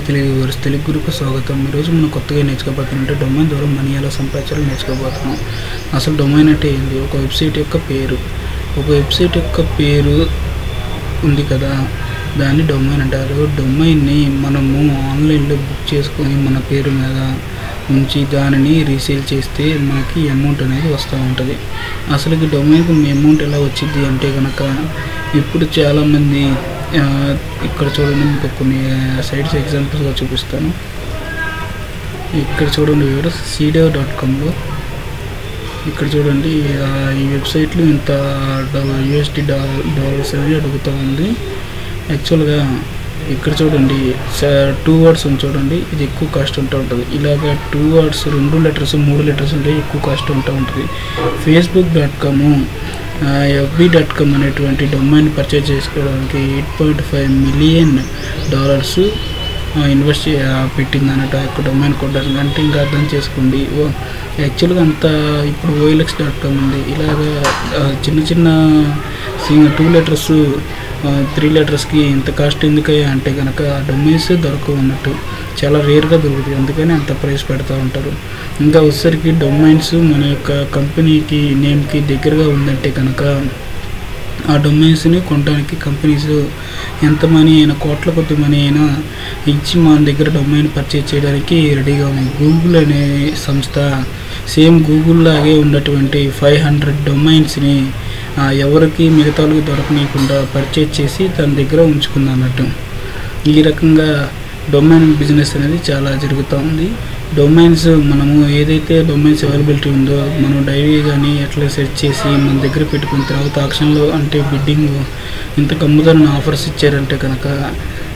Telugu viewers, Telugu గురుకు స్వాగతం. ఈరోజు మనం కొత్తగా నేర్చుకోబోతున్నట్టు డొమైన్ ద్వారా మనీ ఎలా సంపాదించాలో నేర్చుకోబోతున్నాం. అసలు డొమైన్ అంటే ఏంటి? ఒక వెబ్సైట్ యొక్క పేరు ఉంది కదా, దాన్ని డొమైన్ అంటారు. డొమైన్ని మనము ఆన్లైన్లో బుక్ చేసుకొని మన పేరు మీద ఉంచి దానిని రీసేల్ చేస్తే మనకి అమౌంట్ అనేది వస్తూ ఉంటుంది. అసలు ఈ డొమైన్కి అమౌంట్ ఎలా వచ్చింది అంటే కనుక, ఇప్పుడు చాలామంది ఇక్కడ చూడండి, మీకు కొన్ని సైట్స్ ఎగ్జాంపుల్స్గా చూపిస్తాను. ఇక్కడ చూడండి వ్యూవర్స్, cdev.comలో ఇక్కడ చూడండి, ఈ వెబ్సైట్లో ఇంత $USD అనేది అడుగుతూ ఉంది. యాక్చువల్గా ఇక్కడ చూడండి 2 words ఉంది చూడండి, ఇది ఎక్కువ కాస్ట్ ఉంటూ ఉంటుంది. ఇలాగ 2 words 2 letters 3 letters ఉంటే ఎక్కువ కాస్ట్ ఉంటూ ఉంటుంది. facebook.com fb.com అనేటువంటి డొమైన్ పర్చేజ్ చేసుకోవడానికి $8.5 million ఇన్వెస్ట్ పెట్టింది అన్నట్టు ఆ యొక్క డొమైన్ కొట్టడానికి. అంటే ఇంకా అర్థం చేసుకోండి, యాక్చువల్గా అంతా ఇప్పుడు OLX.com ఉంది. ఇలాగా చిన్న 2 letters 3 lettersకి ఇంత కాస్ట్ ఎందుకయ్యా అంటే కనుక డొమైన్స్ దొరకవు అన్నట్టు, చాలా రేర్గా దొరుకుతాయి, అందుకని అంత ప్రైస్ పెడతా ఉంటారు. ఇంకా వచ్చేసరికి డొమైన్స్ మన యొక్క కంపెనీకి నేమ్కి దగ్గరగా ఉందంటే కనుక ఆ డొమైన్స్ని కొనడానికి కంపెనీస్ ఎంత మనీ అయినా, కోట్ల కొద్ది మనీ అయినా ఇచ్చి మన దగ్గర డొమైన్ పర్చేజ్ చేయడానికి రెడీగా ఉంది. గూగుల్ అనే సంస్థ సేమ్ గూగుల్ లాగే ఉన్నటువంటి 500 డొమైన్స్ని ఎవరికి మిగతా వాళ్ళకి దొరకనీయకుండా పర్చేజ్ చేసి తన దగ్గర ఉంచుకుంది అన్నట్టు. ఈ రకంగా డొమైన్ బిజినెస్ అనేది చాలా జరుగుతూ ఉంది. డొమైన్స్ మనము ఏదైతే డొమైన్స్ అవైలబిలిటీ ఉందో మనం డైరీ కానీ ఎట్లా సెర్చ్ చేసి మన దగ్గర పెట్టుకున్న తర్వాత ఆక్షన్లో అంటే బిడ్డింగ్ ఇంతకు అమ్ముతారని ఆఫర్స్ ఇచ్చారంటే కనుక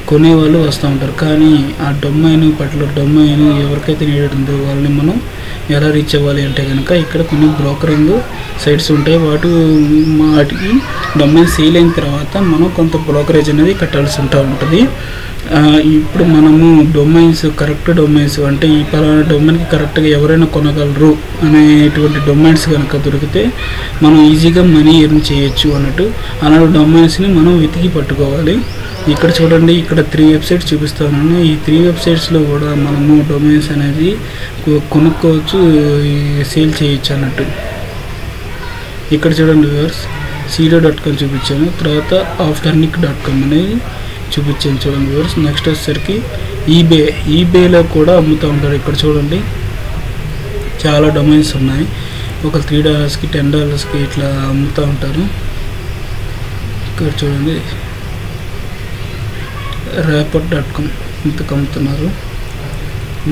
కొనేవాళ్ళు వస్తూ ఉంటారు. కానీ ఆ డొమైన్ ఎవరికైతే నీడెడ్ ఉందో వాళ్ళని మనం ఎలా రీచ్ అవ్వాలి అంటే కనుక ఇక్కడ కొన్ని బ్రోకరింగ్ సైట్స్ ఉంటాయి. వాటికి డొమైన్ సేల్ అయిన తర్వాత మనం కొంత బ్రోకరేజ్ అనేది కట్టాల్సి ఉంటుంది. ఇప్పుడు మనము కరెక్ట్ డొమైన్స్ అంటే ఈ పలానా డొమైన్కి కరెక్ట్గా ఎవరైనా కొనగలరు అనేటువంటి డొమైన్స్ కనుక దొరికితే మనం ఈజీగా మనీ ఎర్న్ చేయొచ్చు అన్నట్టు. అలాంటి డొమైన్స్ని మనం వెతికి పట్టుకోవాలి. ఇక్కడ చూడండి, ఇక్కడ 3 వెబ్సైట్స్ చూపిస్తాను. ఈ 3 వెబ్సైట్స్లో కూడా మనము డొమైన్స్ అనేది కొనుక్కోవచ్చు, సేల్ చేయొచ్చు అన్నట్టు. ఇక్కడ చూడండి వ్యూవర్స్, cdev.com చూపించాను, తర్వాత afternic.com అనేది చూపించాను చూడండి వ్యూవర్స్. నెక్స్ట్ వచ్చేసరికి ఈబేలో కూడా అమ్ముతూ ఉంటారు. ఇక్కడ చూడండి చాలా డొమైన్స్ ఉన్నాయి. ఒక $3కి $10కి ఇట్లా అమ్ముతూ ఉంటారు. ఇక్కడ చూడండి rapper.com ఇంతకు అమ్ముతున్నారు.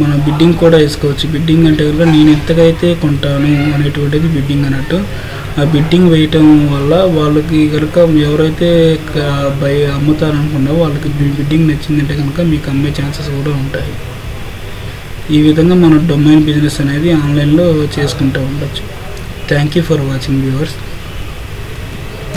మనం బిడ్డింగ్ కూడా వేసుకోవచ్చు. బిడ్డింగ్ అంటే కనుక నేను ఎంతకైతే కొంటాను అనేటువంటిది బిడ్డింగ్ అన్నట్టు. ఆ బిడ్డింగ్ వేయటం వల్ల వాళ్ళకి కనుక ఎవరైతే అమ్ముతారనుకున్నారో వాళ్ళకి బిడ్డింగ్ నచ్చిందంటే కనుక మీకు అమ్మే ఛాన్సెస్ కూడా ఉంటాయి. ఈ విధంగా మనం డొమైన్ బిజినెస్ అనేది ఆన్లైన్లో చేసుకుంటూ ఉండొచ్చు. Thank you for watching viewers.